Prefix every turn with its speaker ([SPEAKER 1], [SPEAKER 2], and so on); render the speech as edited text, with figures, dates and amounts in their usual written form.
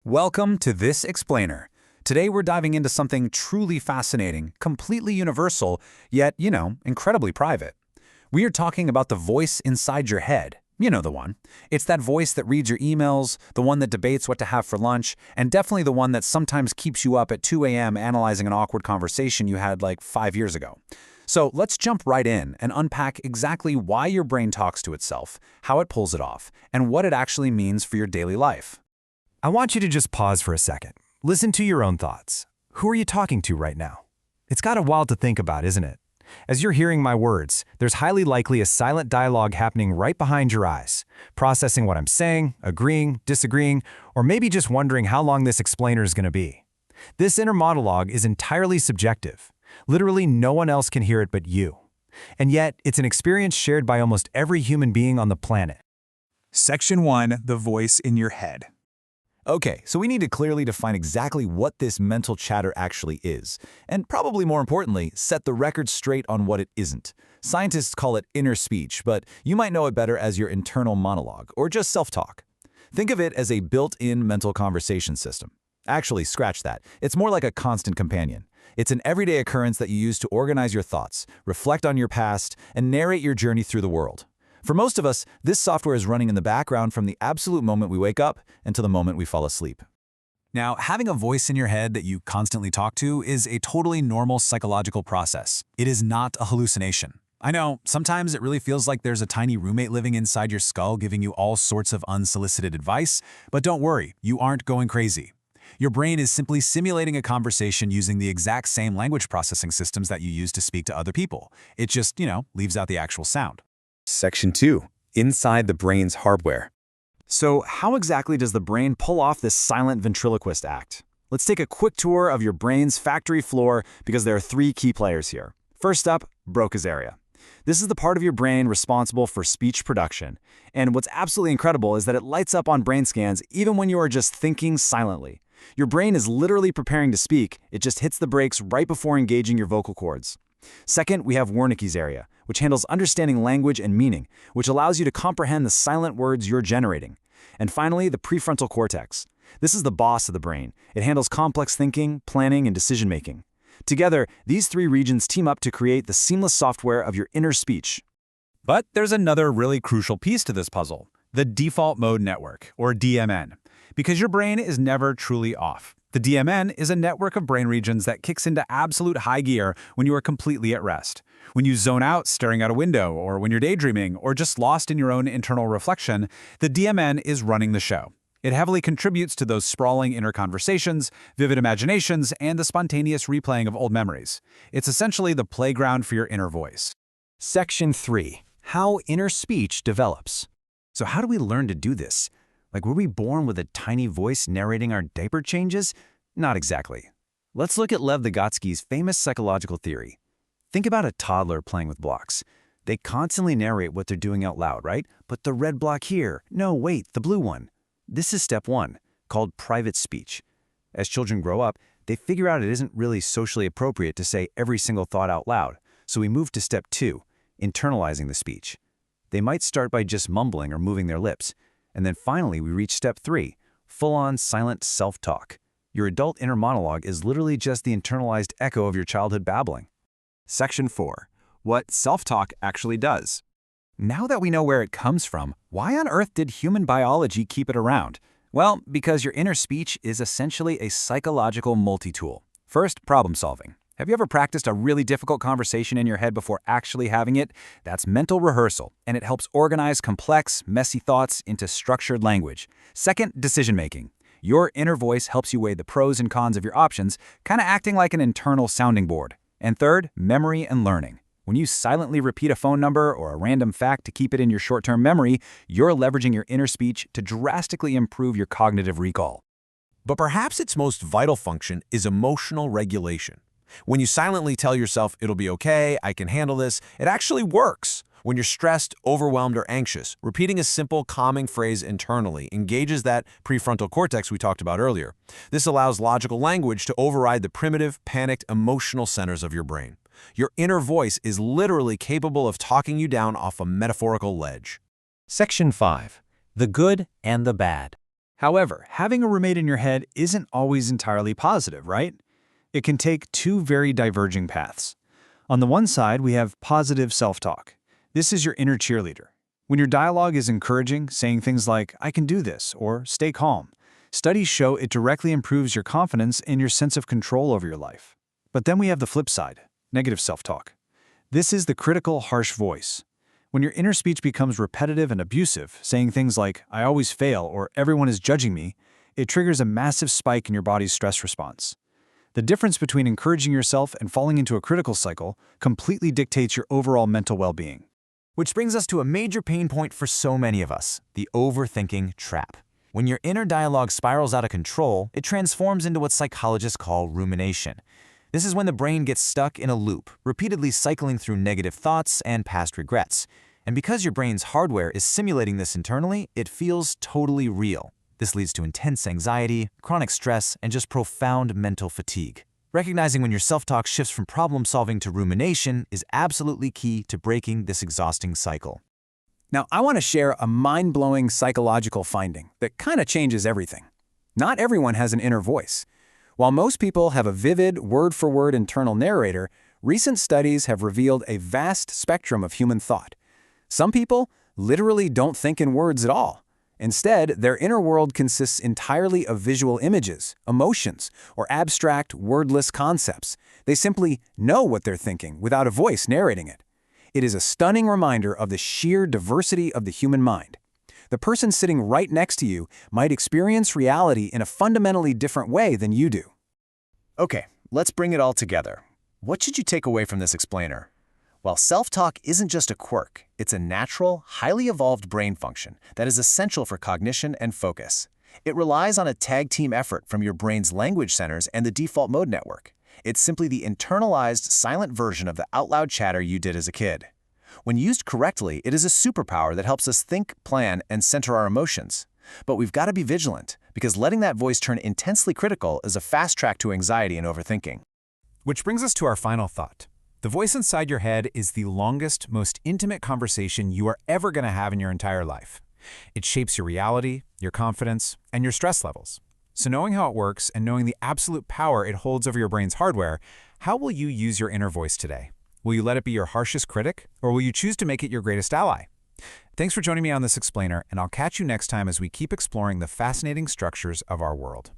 [SPEAKER 1] Welcome to This Explainer. Today we're diving into something truly fascinating, completely universal, yet, incredibly private. We are talking about the voice inside your head. You know the one. It's that voice that reads your emails, the one that debates what to have for lunch, and definitely the one that sometimes keeps you up at 2 a.m. analyzing an awkward conversation you had like 5 years ago. So let's jump right in and unpack exactly why your brain talks to itself, how it pulls it off, and what it actually means for your daily life.
[SPEAKER 2] I want you to just pause for a second. Listen to your own thoughts. Who are you talking to right now? It's got a while to think about, isn't it? As you're hearing my words, there's highly likely a silent dialogue happening right behind your eyes, processing what I'm saying, agreeing, disagreeing, or maybe just wondering how long this explainer is going to be. This inner monologue is entirely subjective. Literally, no one else can hear it but you. And yet, it's an experience shared by almost every human being on the planet.
[SPEAKER 1] Section 1. The voice in your head. Okay, so we need to clearly define exactly what this mental chatter actually is, and probably more importantly, set the record straight on what it isn't. Scientists call it inner speech, but you might know it better as your internal monologue, or just self-talk. Think of it as a built-in mental conversation system. Actually, scratch that. It's more like a constant companion. It's an everyday occurrence that you use to organize your thoughts, reflect on your past, and narrate your journey through the world. For most of us, this software is running in the background from the absolute moment we wake up until the moment we fall asleep. Now, having a voice in your head that you constantly talk to is a totally normal psychological process. It is not a hallucination. I know, sometimes it really feels like there's a tiny roommate living inside your skull giving you all sorts of unsolicited advice, but don't worry, you aren't going crazy. Your brain is simply simulating a conversation using the exact same language processing systems that you use to speak to other people. It just, leaves out the actual sound.
[SPEAKER 3] Section 2. Inside the brain's hardware.
[SPEAKER 1] So how exactly does the brain pull off this silent ventriloquist act? Let's take a quick tour of your brain's factory floor because there are 3 key players here. First up, Broca's area. This is the part of your brain responsible for speech production. And what's absolutely incredible is that it lights up on brain scans even when you are just thinking silently. Your brain is literally preparing to speak, it just hits the brakes right before engaging your vocal cords. Second, we have Wernicke's area, which handles understanding language and meaning, which allows you to comprehend the silent words you're generating. And finally, the prefrontal cortex. This is the boss of the brain. It handles complex thinking, planning, and decision-making. Together, these 3 regions team up to create the seamless software of your inner speech. But there's another really crucial piece to this puzzle, the default mode network, or DMN, because your brain is never truly off. The DMN is a network of brain regions that kicks into absolute high gear when you are completely at rest. When you zone out staring out a window, or when you're daydreaming, or just lost in your own internal reflection, the DMN is running the show. It heavily contributes to those sprawling inner conversations, vivid imaginations, and the spontaneous replaying of old memories. It's essentially the playground for your inner voice.
[SPEAKER 2] Section 3. How inner speech develops.
[SPEAKER 1] So how do we learn to do this? Were we born with a tiny voice narrating our diaper changes? Not exactly. Let's look at Lev Vygotsky's famous psychological theory. Think about a toddler playing with blocks. They constantly narrate what they're doing out loud, right? Put the red block here. No, wait, the blue one. This is step 1, called private speech. As children grow up, they figure out it isn't really socially appropriate to say every single thought out loud, so we move to step 2, internalizing the speech. They might start by just mumbling or moving their lips. And then finally, we reach step 3, full-on silent self-talk. Your adult inner monologue is literally just the internalized echo of your childhood babbling.
[SPEAKER 3] Section 4. What self-talk actually does.
[SPEAKER 1] Now that we know where it comes from, why on earth did human biology keep it around? Well, because your inner speech is essentially a psychological multi-tool. First, problem solving. Have you ever practiced a really difficult conversation in your head before actually having it? That's mental rehearsal, and it helps organize complex, messy thoughts into structured language. Second, decision-making. Your inner voice helps you weigh the pros and cons of your options, kind of acting like an internal sounding board. And third, memory and learning. When you silently repeat a phone number or a random fact to keep it in your short-term memory, you're leveraging your inner speech to drastically improve your cognitive recall.
[SPEAKER 4] But perhaps its most vital function is emotional regulation. When you silently tell yourself, it'll be okay, I can handle this, it actually works. When you're stressed, overwhelmed, or anxious, repeating a simple, calming phrase internally engages that prefrontal cortex we talked about earlier. This allows logical language to override the primitive, panicked, emotional centers of your brain. Your inner voice is literally capable of talking you down off a metaphorical ledge.
[SPEAKER 2] Section 5. The good and the bad.
[SPEAKER 1] However, having a roommate in your head isn't always entirely positive, right? It can take two very diverging paths. On the one side, we have positive self-talk. This is your inner cheerleader. When your dialogue is encouraging, saying things like, "I can do this," or "stay calm," studies show it directly improves your confidence and your sense of control over your life. But then we have the flip side, negative self-talk. This is the critical, harsh voice. When your inner speech becomes repetitive and abusive, saying things like, "I always fail," or "everyone is judging me," it triggers a massive spike in your body's stress response. The difference between encouraging yourself and falling into a critical cycle completely dictates your overall mental well-being.
[SPEAKER 2] Which brings us to a major pain point for so many of us, the overthinking trap. When your inner dialogue spirals out of control, it transforms into what psychologists call rumination. This is when the brain gets stuck in a loop, repeatedly cycling through negative thoughts and past regrets. And because your brain's hardware is simulating this internally, it feels totally real. This leads to intense anxiety, chronic stress, and just profound mental fatigue. Recognizing when your self-talk shifts from problem-solving to rumination is absolutely key to breaking this exhausting cycle.
[SPEAKER 1] Now, I want to share a mind-blowing psychological finding that kind of changes everything. Not everyone has an inner voice. While most people have a vivid, word-for-word internal narrator, recent studies have revealed a vast spectrum of human thought. Some people literally don't think in words at all. Instead, their inner world consists entirely of visual images, emotions, or abstract, wordless concepts. They simply know what they're thinking without a voice narrating it. It is a stunning reminder of the sheer diversity of the human mind. The person sitting right next to you might experience reality in a fundamentally different way than you do.
[SPEAKER 2] Okay, let's bring it all together. What should you take away from this explainer? Well, self-talk isn't just a quirk. It's a natural, highly evolved brain function that is essential for cognition and focus. It relies on a tag-team effort from your brain's language centers and the default mode network. It's simply the internalized, silent version of the out-loud chatter you did as a kid. When used correctly, it is a superpower that helps us think, plan, and center our emotions. But we've got to be vigilant, because letting that voice turn intensely critical is a fast track to anxiety and overthinking.
[SPEAKER 3] Which brings us to our final thought. The voice inside your head is the longest, most intimate conversation you are ever going to have in your entire life. It shapes your reality, your confidence, and your stress levels. So knowing how it works and knowing the absolute power it holds over your brain's hardware, how will you use your inner voice today? Will you let it be your harshest critic, or will you choose to make it your greatest ally? Thanks for joining me on this explainer, and I'll catch you next time as we keep exploring the fascinating structures of our world.